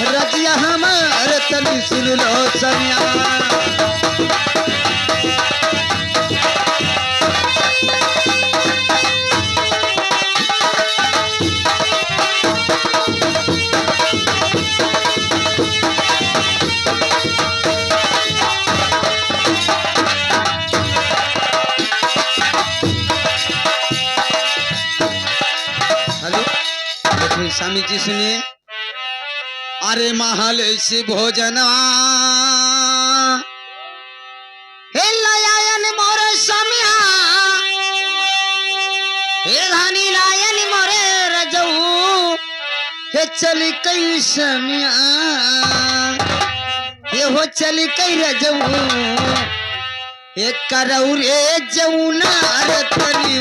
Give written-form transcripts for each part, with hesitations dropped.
रजिया हमार तनी सुन लो समिया। स्वामी जी सुनिए। अरे महल से भोजना हे लायन मोरे समिया, हे धानी लायन मोरे रजऊ, हे चली कई समिया, हे हो चली कई रजऊ, हे करऊ रे जऊना रे तनी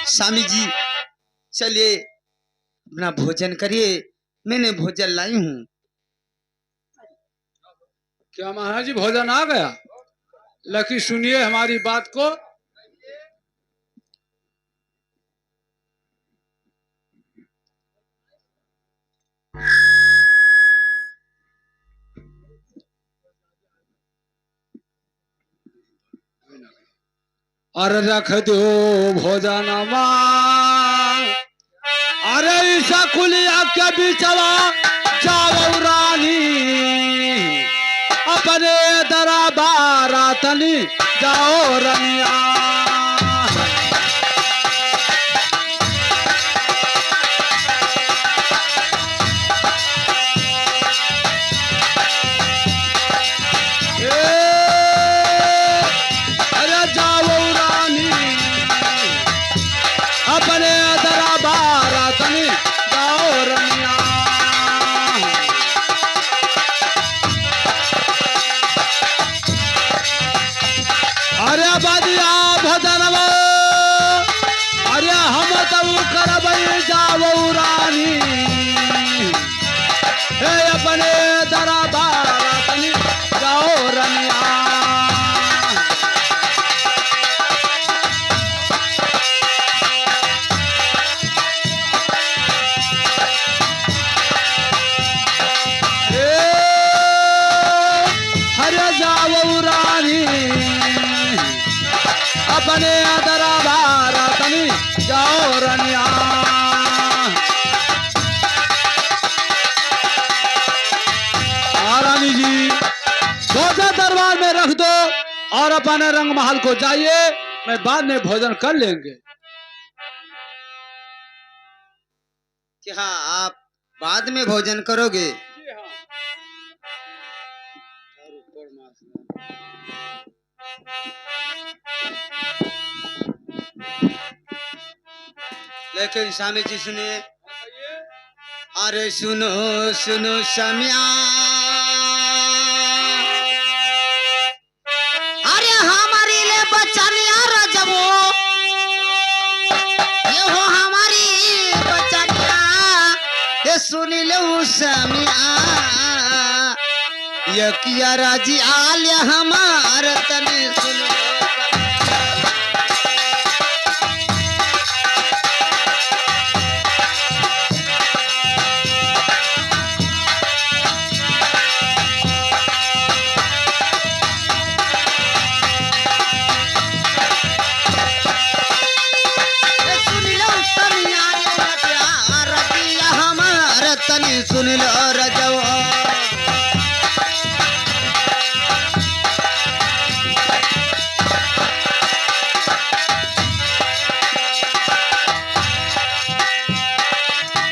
स्वामी जी चलिए अपना भोजन करिए, मैंने भोजन लाई हूँ। क्या महाराज जी भोजन आ गया? लकी सुनिए हमारी बात को। और रख दो भोजन अरे ईसा कुलिया के बिचवा जाओ रानी, अपने दरबार तनी जाओ रनिया। अपने दरबार तनी जाओ रनिया। रानी जी भोजन दरबार में रख दो और अपने रंग महल को जाइए, मैं बाद में भोजन कर लेंगे। क्या आप बाद में भोजन करोगे? लेकिन स्वामी जी सुनिए। अरे सुनो सुनो समिया, अरे हमारी ले बचनिया रजबो, ये हो हमारी बचनिया, ये सुनी ले उस समिया ये किया राजी आलिया हमार तने सुन लो तनी सुन लो रजवा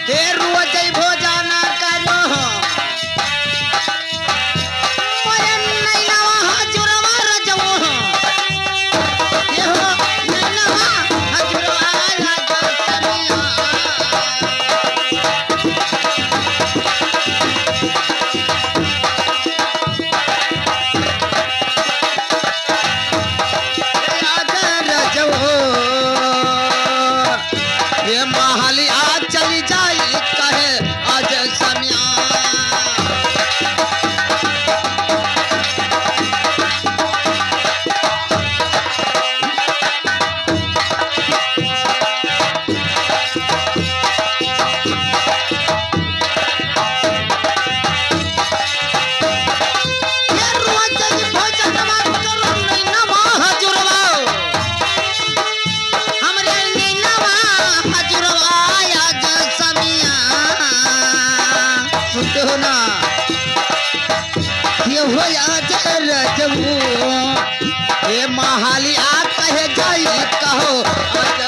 हे रोज भोजन करो मयन नहीं नवा हजुरवा रजवा ये हो नहीं नवा हजुरवा रजवा ये महली आज चली जाई कहे आज समिया ये रोज भोजन मत करो नहीं नवा हजुरवा हमरे नहीं नवा हजुरवा आज समिया सुनते हो ना ये हो आज रजबू ये महाली आ कहे जाई कहो आज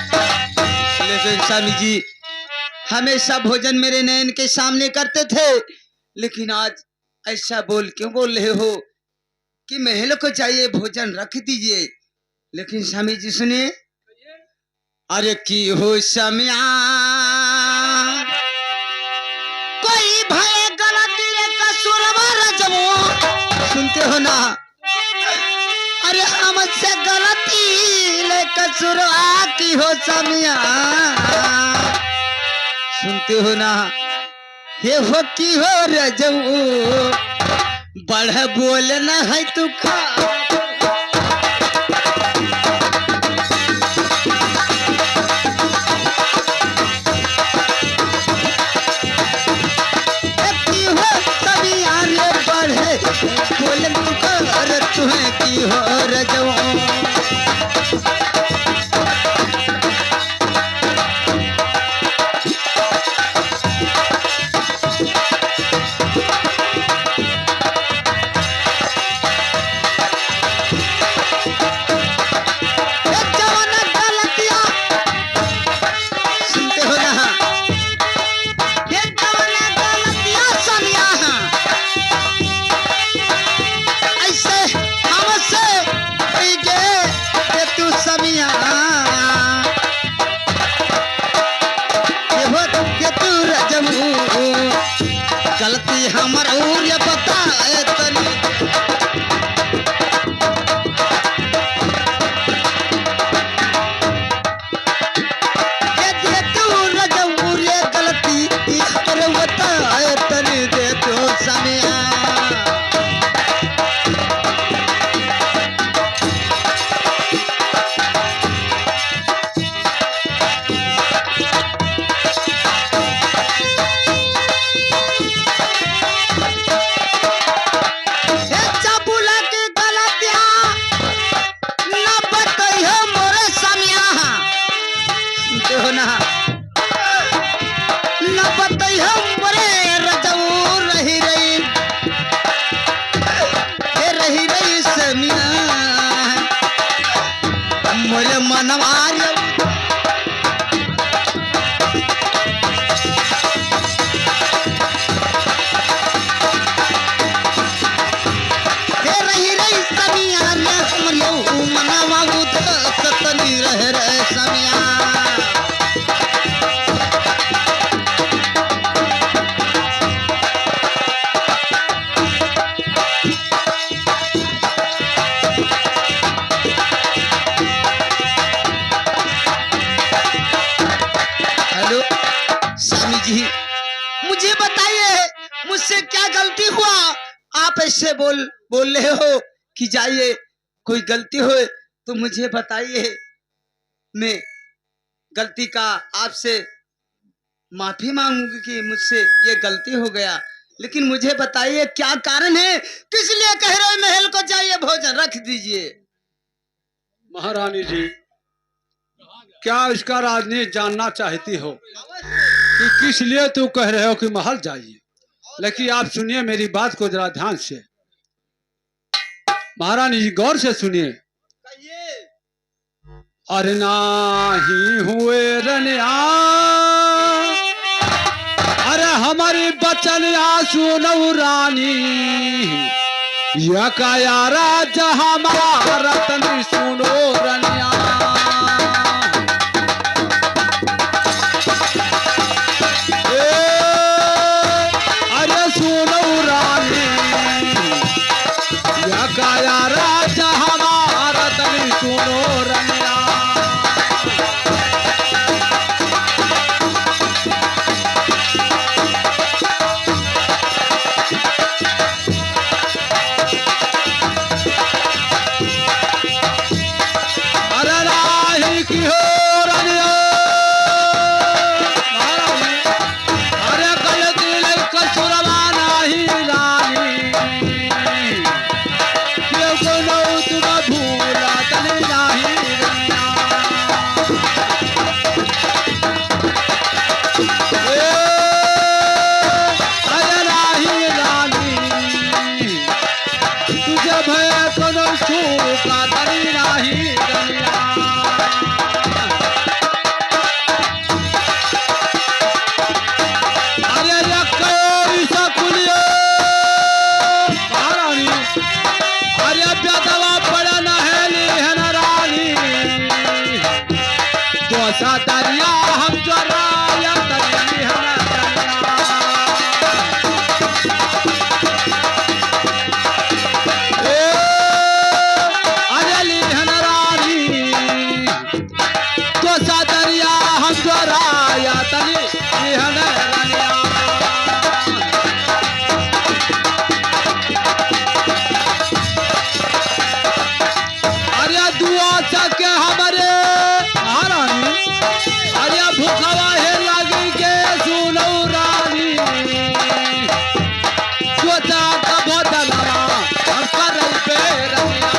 लेकिन स्वामी जी हमेशा भोजन मेरे नयन के सामने करते थे लेकिन आज ऐसा बोल क्यों बोल रहे हो कि महल को चाहिए भोजन रख दीजिए लेकिन स्वामी जी सुनिए अरे की हो समिया कोई भय गलती कसूरवा रजबो सुनते हो ना अरे हमसे गलती ले कसूरवा की हो समिया सुनते हो ना ये हो की हो रजबू बढ़ बोलना है तू खा की हो समिया रे बढ़े बोल तू कर तुम्हें की हो रजबू गलती हमर और ये बता तनी ये दे तू रजबू रे गलती हमर बता तनी दे तो समिया मनवार क्या गलती हुआ आप ऐसे बोल रहे हो कि जाइए, कोई गलती हो तो मुझे बताइए, मैं गलती का आपसे माफी मांगूंगी कि मुझसे ये गलती हो गया, लेकिन मुझे बताइए क्या कारण है, किस लिए कह रहे हो महल को जाइए भोजन रख दीजिए। महारानी जी, क्या इसका राजनीति जानना चाहती हो कि किस लिए तू कह रहे हो कि महल जाइए? लेकिन आप सुनिए मेरी बात को जरा ध्यान से। महारानी जी गौर से सुनिए। अरे नाही हुए रनिया, अरे हमारी बचनिया सुनो रानी, यह का यारा जहां हमारा तनी सुनो रनिया। अरे सुनो रानी, यह का यारा जहां हमारा तनी सुनो रनिया। दरिया हम चराया अजली हनरानी, तो दरिया हम चराया तनी हनरानिया। अरे दुआ सके हमारे भूखवा है लगी के सुनो रानी, सोचा कब दलवा हम कर पे रनिया।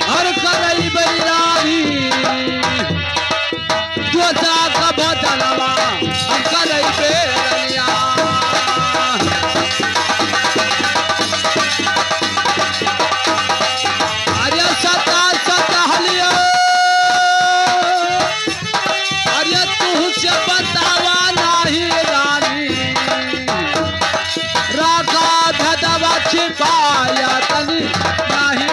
हर करई बेरानी, सोचा कब दलवा हम कर पे रनिया। छिपाया तनी नहीं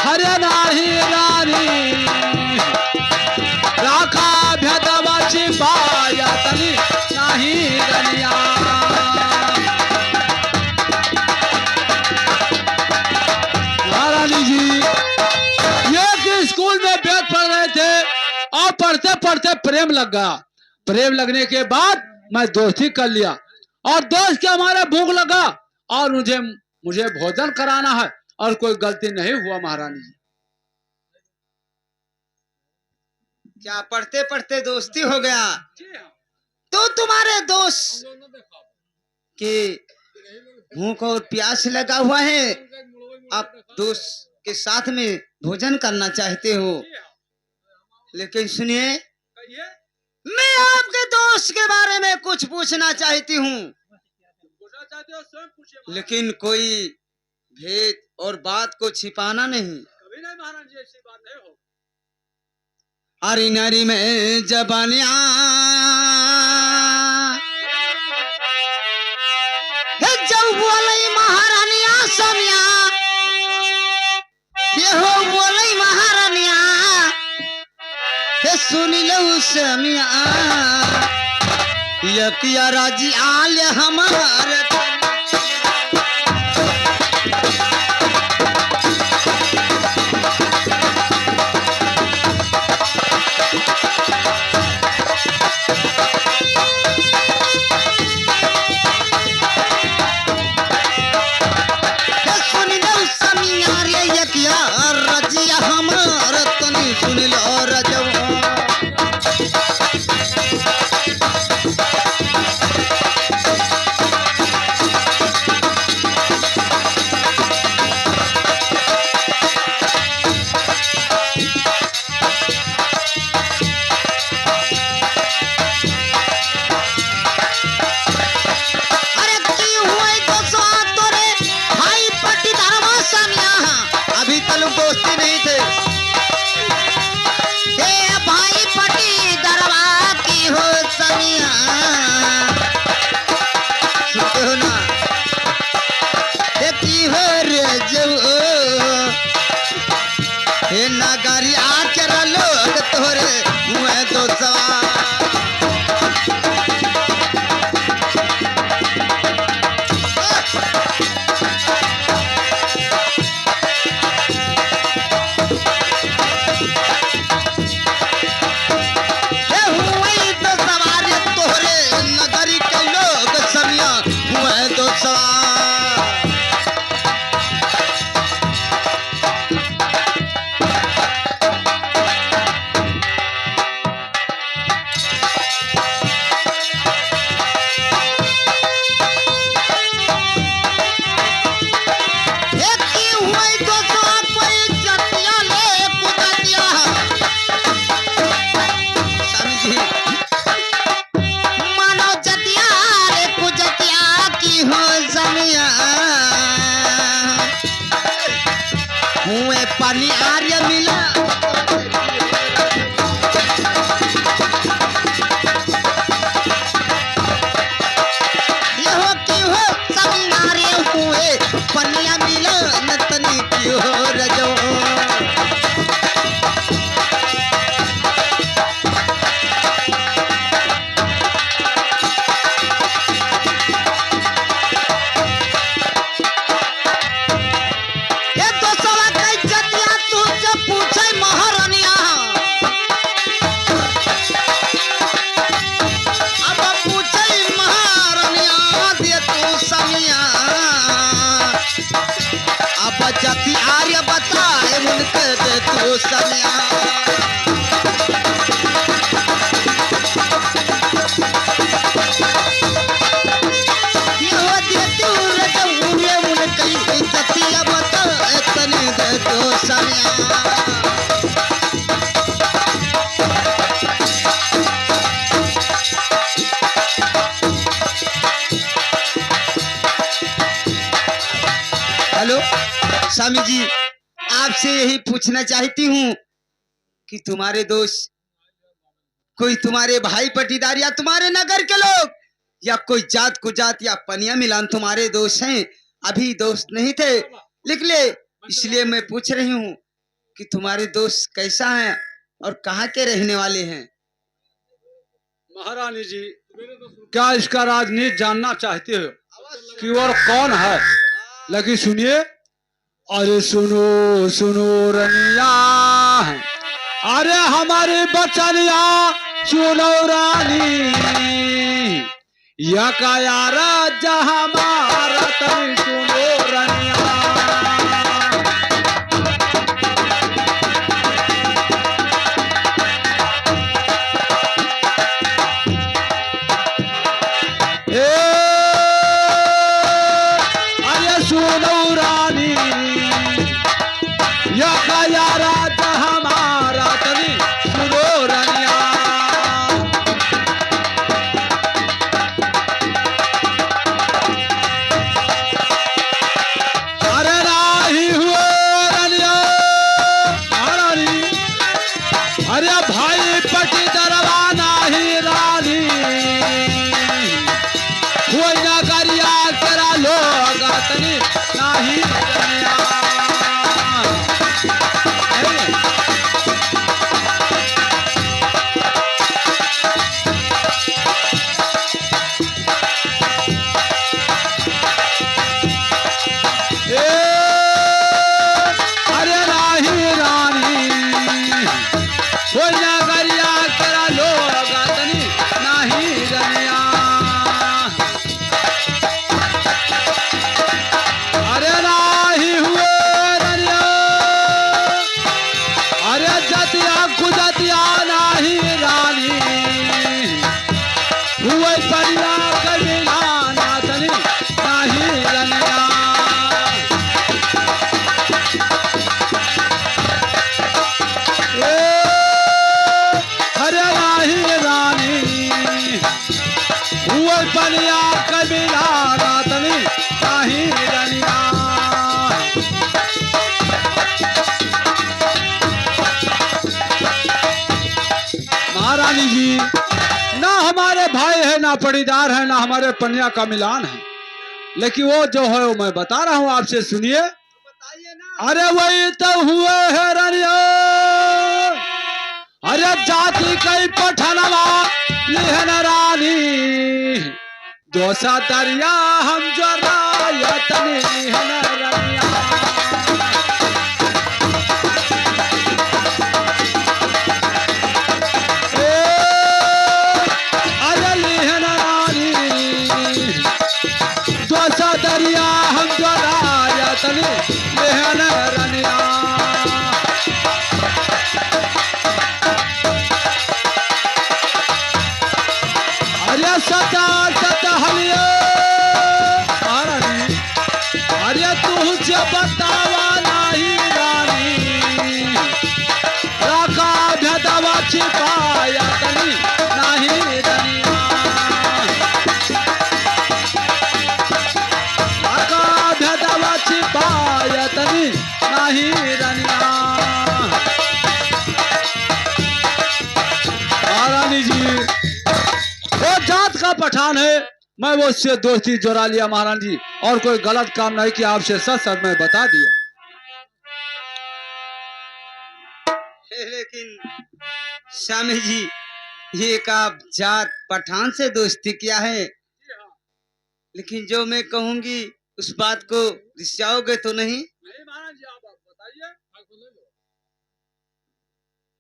हरे नाही रानी, राखा भेदवा छिपाया तनी नहीं रनिया। महारानी जी एक स्कूल में बैठ पढ़ रहे थे और पढ़ते पढ़ते प्रेम लग गया। प्रेम लगने के बाद मैं दोस्ती कर लिया और दोस्त के हमारे भूख लगा और मुझे भोजन कराना है और कोई गलती नहीं हुआ। महारानी जी क्या पढ़ते पढ़ते दोस्ती हो गया? तो तुम्हारे दोस्त के भूख और प्यास लगा हुआ है, आप दोस्त के साथ में भोजन करना चाहते हो, लेकिन सुनिए मैं आपके दोस्त के बारे में कुछ पूछना चाहती हूँ, लेकिन कोई भेद और बात को छिपाना नहीं। कभी नहीं महाराज जी, ऐसी बात नहीं हो। हरी नारी में जबानिया जब बोले महारानिया समिया, ये हो बोले महारानिया सुन लो समिया, यकिया राजी आल हमारे हे नगरिया के लोग तोरे हुए दो सवार। पानी आर्य मिला हो की हो सब नारे हुए पनिया मिला नतनी की हो रजो। जति आर्य बताए उनके दे तू सनिया। ये दे तू रजौले उनकी जतिया बताए तने दे तू सनिया। हेलो स्वामी जी, आपसे यही पूछना चाहती हूँ कि तुम्हारे दोस्त कोई तुम्हारे भाई पटीदार या तुम्हारे नगर के लोग या कोई जात कुजात या पनिया मिलान तुम्हारे दोस्त हैं? अभी दोस्त नहीं थे निकले, इसलिए मैं पूछ रही हूँ कि तुम्हारे दोस्त कैसा है और कहाँ के रहने वाले हैं? महारानी जी, क्या इसका राजनीति जानना चाहते हो कि वो कौन है? लगी सुनिए। अरे सुनो सुनो रनिया, अरे हमारी बचनिया सुनो रानी, या का यारा जहाँ हमारा तनी सुनो रनिया। अरे सुनो रानी, या का यारा हमारा तनी सुनो रनिया। अरे नाही हुए रनिया रानी, अरे भाई पटी दरवा नाही रानी, कोई ना करिया करा लोग तनी नाही रनिया। अरे राही रानी, कोई ना करिया करा लोग तनी नाही रनिया। अरे राही हुए रनिया, अरे जतिया कुजतिया नाही रानी, हुए परिया कबिला ना तनी नाही रनिया। अरे राही रानी, हुए परिया कबिला ना तनी नाही रनिया। महारानी जी, ना हमारे भाई है, ना पड़ीदार है, ना हमारे पनिया का मिलान है, लेकिन वो जो है वो मैं बता रहा हूँ आपसे, सुनिए। अरे वही तो हुए है रनिया, जाति कई पठनवा लिहन रानी दोसा दरिया हम जो रायतनी लिहन रनिया अरे लिहन रानी दोसा दरिया हम जो रायतनी लिहन रनिया अरे सता सता हलिए महारानी अरे तुझे बतावा नहीं रानी राका भेदवा छिपाया तनी नहीं रनिया राका भेदवा छिपाया तनी नहीं रनिया महारानी जी वो जात का पठान है मैं वो उससे दोस्ती जोड़ा लिया महारानी जी और कोई गलत काम नहीं किया आपसे सच सच मैं बता दिया लेकिन स्वामी जी ये एक आप जात पठान से दोस्ती किया है लेकिन जो मैं कहूंगी उस बात को रिसाओगे तो नहीं नहीं महाराज जी आप बताइए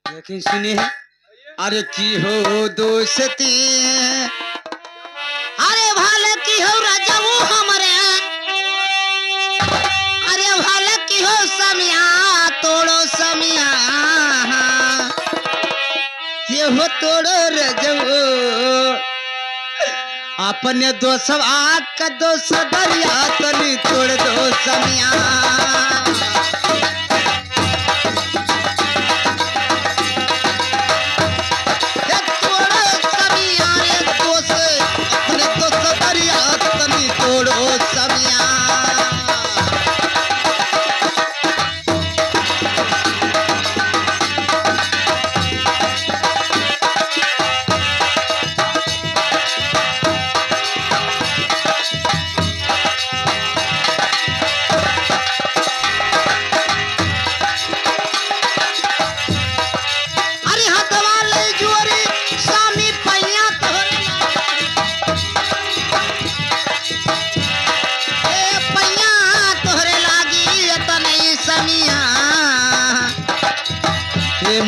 लेकिन सुनिए अरे की हो दोस्ती अरे भाले की हो राजाऊ हमरे अरे भाले की हो समिया तोड़ो समिया ये हो तोड़ो राजाऊ अपने दोस्त आग का दोस्त दरिया तनी तोड़ दो समिया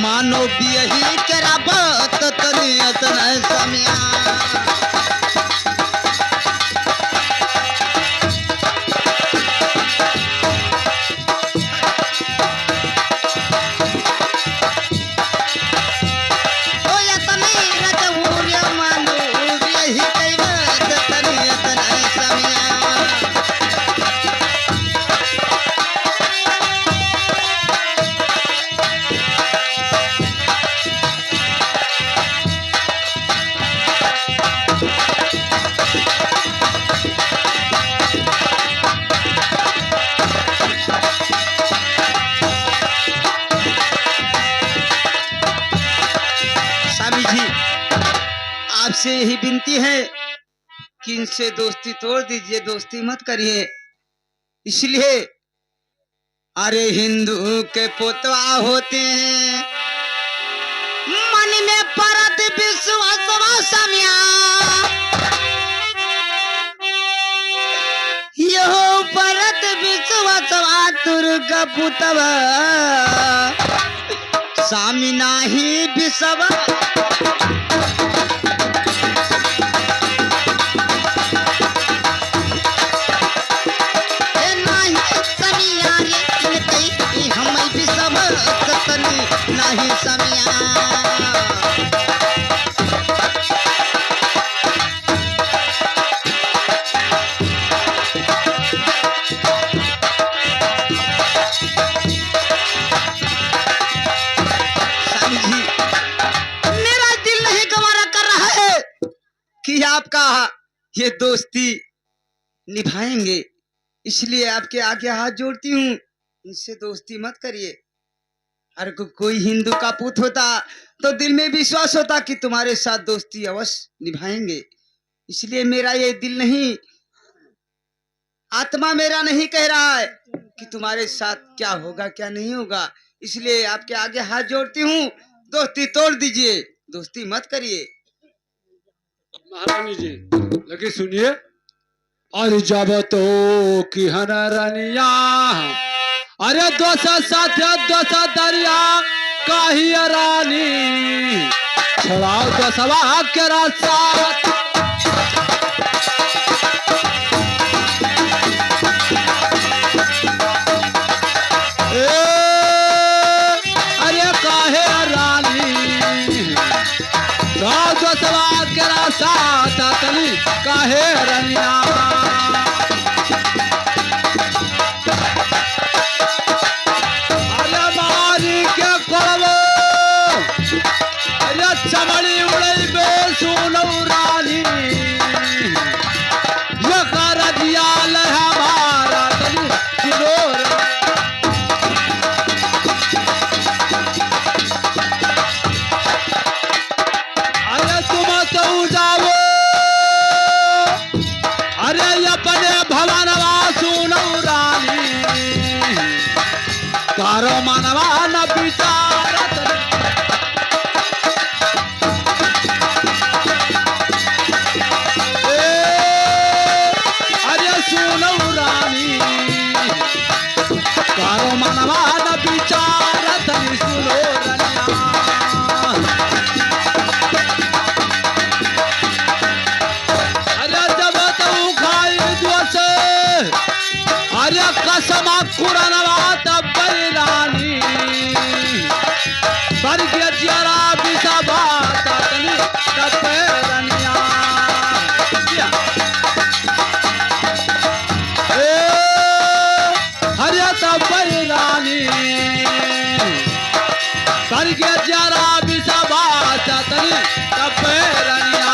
मानो बियही करा बात तनी अतना समिया ओ यतनी रजूरिया मानो बियही कई बात तनी अतना समिया आपसे यही विनती है कि इनसे दोस्ती तोड़ दीजिए दोस्ती मत करिए इसलिए अरे हिंदू के पोतवा होते हैं मन में परत विश्वास समिया यो परत विश्वास तुर्ग पुतवा सामी नाही विश्वा नहीं समिया मेरा दिल नहीं गवारा कर रहा है कि आपका ये दोस्ती निभाएंगे इसलिए आपके आगे हाथ जोड़ती हूँ इनसे दोस्ती मत करिए अरे कोई हिंदू का पुत्र होता तो दिल में विश्वास होता कि तुम्हारे साथ दोस्ती अवश्य निभाएंगे इसलिए मेरा ये दिल नहीं आत्मा मेरा नहीं कह रहा है कि तुम्हारे साथ क्या होगा क्या नहीं होगा इसलिए आपके आगे हाथ जोड़ती हूँ दोस्ती तोड़ दीजिए, दोस्ती मत करिए। महारानी जी लेकिन सुनिए, और जब तो की हनरनिया, अरे दोस्त साथ दोस्त दरिया काही रानी, छड़ाओ दोस्तवा के रास्ता। अरे काहे रानी, दोस्तवा के रास्ता तनी काहे रनिया। अरे मारी के कोलवो, अरे चमड़ी उड़ई बे सुनो रानी, ये कर दिया ले हमारा तनी सुनो। अरे तुम तो जाओ, अरे अपने भवनवा सुनो रानी, तारो मनवा न विचारत। अरे सुनो रानी, तारो मनवा न विचारत, सुनो रनिया। अरे जब तू खाई दोस्त, अरे कसम कुरनवा तब रानी, स्वर्ग जरा बिसबा तनी तब रनिया। हरे तब रानी, स्वर्ग जरा बिसबा तनी तब रनिया।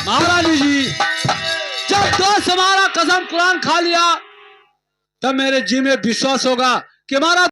महारानी जी जब दोस्त हमारा कसम कुरान खा लिया, तब मेरे जी में विश्वास होगा कि हमारा